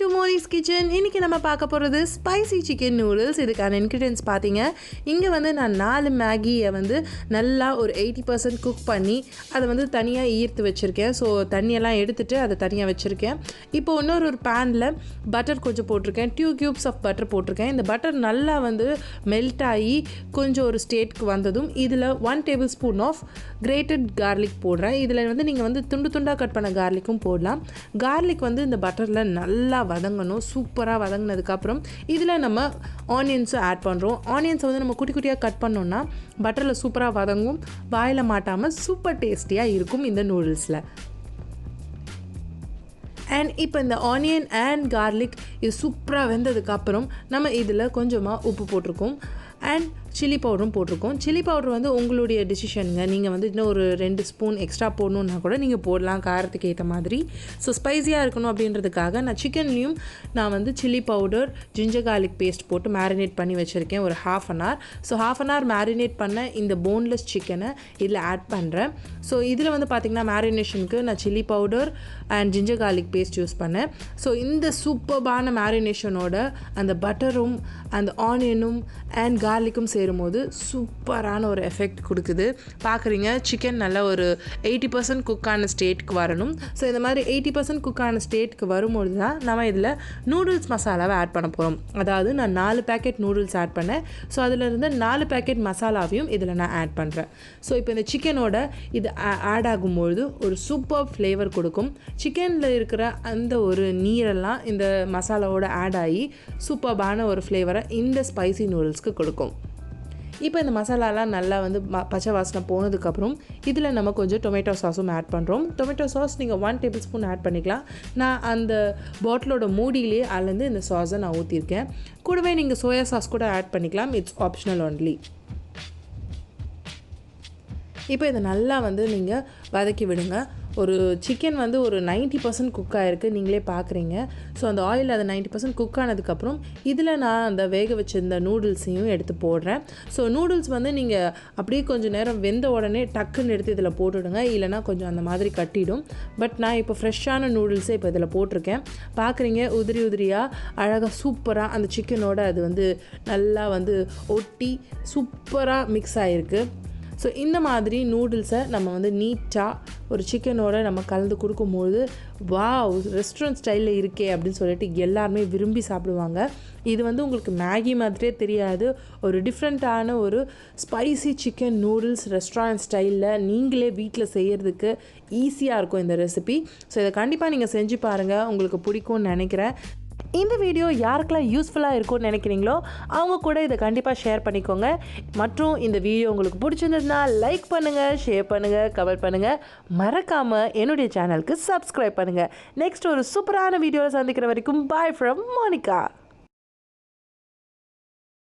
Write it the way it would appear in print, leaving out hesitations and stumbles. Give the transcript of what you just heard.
to Monis kitchen. இன்னைக்கு நம்ம பார்க்க போறது spicy chicken noodles. இதுக்கான ingredients பாத்தீங்க. இங்க வந்து நான் 4 மேகியை வந்து நல்லா ஒரு 80% குக் பண்ணி அதை வந்து தனியா ஈர்த்து வச்சிருக்கேன். சோ தண்ணி எல்லாம் எடுத்துட்டு அதை தனியா வச்சிருக்கேன். இப்போ இன்னொரு panல பட்டர் கொஞ்சம் போட்டுருக்கேன். 2 cubes of butter போட்டுருக்கேன். இந்த பட்டர் நல்லா வந்து மெல்ட் ஆகி கொஞ்சம் ஒரு ஸ்டேட்க்கு வந்ததும் இதுல 1 tablespoon of grated garlic போடுறேன். இதுல வந்து நீங்க வந்து துண்டு துண்டா கட் பண்ண garlicum போடலாம். garlic வந்து இந்த பட்டர்ல நல்லா வதங்கணும். சூப்பரா வதங்கினதுக்கு அப்புறம் இதுல நம்ம ஆனியன்ஸ் ஆட் பண்றோம். ஆனியன்ஸ் வந்து நம்ம குட்டி குட்டியா கட் பண்ணோம்னா பட்டர்ல சூப்பரா வதங்கும். வாயில மாட்டாம சூப்பர் டேஸ்டியா இருக்கும் இந்த நூடுல்ஸ்ல. அண்ட் இப்போ இந்த ஆனியன் அண்ட் garlic இது சூப்பரா வெந்ததுக்கு அப்புறம் நம்ம இதுல கொஞ்சமா உப்பு போட்டுருக்கோம். அண்ட் சில்லி பவுடரும் போட்டிருக்கோம். சில்லி பவுடர் வந்து உங்களுடைய டிசிஷனுங்க. நீங்கள் வந்து இன்னும் ஒரு 2 ஸ்பூன் எக்ஸ்ட்ரா போடணுன்னா கூட நீங்கள் போடலாம் காரத்துக்கு ஏற்ற மாதிரி. ஸோ ஸ்பைஸியாக இருக்கணும் அப்படின்றதுக்காக நான் சிக்கன்லேயும் நான் வந்து chilli powder ginger garlic paste போட்டு மேரினேட் பண்ணி வச்சுருக்கேன் ஒரு ½ an hour. So ½ an hour marinate பண்ண இந்த போன்லெஸ் சிக்கனை இதில் ஆட் பண்ணுறேன். ஸோ இதில் வந்து பார்த்திங்கன்னா மேரினேஷனுக்கு நான் chilli powder and ginger garlic paste use பண்ணேன். ஸோ இந்த சூப்பர்பான மேரினேஷனோட அந்த பட்டரும் அந்த ஆனியனும் அண்ட் garlicum சேரும்போது சூப்பரான ஒரு எஃபெக்ட் கொடுக்குது. பார்க்குறீங்க சிக்கன் நல்லா ஒரு 80% குக்கான ஸ்டேட்க்கு வரணும். ஸோ இந்த மாதிரி 80% குக்கான ஸ்டேட்க்கு வரும்போது தான் நம்ம இதில் நூடுல்ஸ் மசாலாவை ஆட் பண்ண போகிறோம். அதாவது நான் 4 பேக்கெட் நூடுல்ஸ் ஆட் பண்ணேன். ஸோ அதில் இருந்து 4 பேக்கெட் மசாலாவையும் இதில் நான் ஆட் பண்ணுறேன். ஸோ இப்போ இந்த சிக்கனோட இது ஆட் ஆகும்பொழுது ஒரு சூப்பர் ஃப்ளேவர் கொடுக்கும். சிக்கனில் இருக்கிற அந்த ஒரு நீரெல்லாம் இந்த மசாலாவோட ஆட் ஆகி சூப்பர்பான ஒரு ஃப்ளேவரை இந்த ஸ்பைசி நூடுல்ஸ்க்கு கொடுக்கும். இப்போ இந்த மசாலாலாம் நல்லா வந்து பச்சை வாசனை போனதுக்கப்புறம் இதில் நம்ம கொஞ்சம் டொமேட்டோ சாஸும் ஆட் பண்ணுறோம். டொமேட்டோ சாஸ் நீங்கள் 1 tablespoon ஆட் பண்ணிக்கலாம். நான் அந்த பாட்டிலோட மூடியிலே அதுலேருந்து இந்த சாஸை நான் ஊற்றிருக்கேன். கூடவே நீங்கள் சோயா சாஸ் கூட ஆட் பண்ணிக்கலாம். It's optional only. இப்போ இதை நல்லா வந்து நீங்கள் வதக்கி விடுங்க. ஒரு சிக்கன் வந்து ஒரு 90% குக் ஆகிருக்கு, நீங்களே பார்க்குறீங்க. ஸோ அந்த ஆயில் அது 90% குக் ஆனதுக்கப்புறம் இதில் நான் அந்த வேக வச்சிருந்த நூடுல்ஸையும் எடுத்து போடுறேன். ஸோ நூடுல்ஸ் வந்து நீங்கள் அப்படியே கொஞ்சம் நேரம் வெந்த உடனே டக்குன்னு எடுத்து இதில் போட்டுவிடுங்க, இல்லைனா கொஞ்சம் அந்த மாதிரி கட்டிடும். பட் நான் இப்போ ஃப்ரெஷ்ஷான நூடுல்ஸை இப்போ இதில் போட்டிருக்கேன். பார்க்குறீங்க உதிரி உதிரியாக அழகாக சூப்பராக அந்த சிக்கனோட அது வந்து நல்லா வந்து ஒட்டி சூப்பராக மிக்ஸ் ஆகிருக்கு. ஸோ இந்த மாதிரி நூடுல்ஸை நம்ம வந்து நீட்டாக ஒரு சிக்கனோட நம்ம கலந்து கொடுக்கும்போது வாவ் ரெஸ்டாரண்ட் ஸ்டைலில் இருக்கே அப்படின்னு சொல்லிட்டு எல்லாருமே விரும்பி சாப்பிடுவாங்க. இது வந்து உங்களுக்கு மேகி மாதிரியே தெரியாது. ஒரு டிஃப்ரெண்ட்டான ஒரு ஸ்பைசி சிக்கன் நூடுல்ஸ் ரெஸ்டாரண்ட் ஸ்டைலில் நீங்களே வீட்டில் செய்கிறதுக்கு ஈஸியாக இருக்கும் இந்த ரெசிபி. ஸோ இதை கண்டிப்பாக நீங்கள் செஞ்சு பாருங்கள், உங்களுக்கு பிடிக்கும்னு நினைக்கிறேன். இந்த வீடியோ யாருக்கெல்லாம் யூஸ்ஃபுல்லாக இருக்கும்னு நினைக்கிறீங்களோ அவங்க கூட இதை கண்டிப்பாக ஷேர் பண்ணிக்கோங்க. மற்றும் இந்த வீடியோ உங்களுக்கு பிடிச்சிருந்ததுன்னா லைக் பண்ணுங்கள், ஷேர் பண்ணுங்கள், கமெண்ட் பண்ணுங்கள். மறக்காமல் என்னுடைய சேனலுக்கு சப்ஸ்கிரைப் பண்ணுங்கள். நெக்ஸ்ட் ஒரு சூப்பரான வீடியோவில் சந்திக்கிற வரைக்கும் பாய் ஃப்ரம் மோனிகா.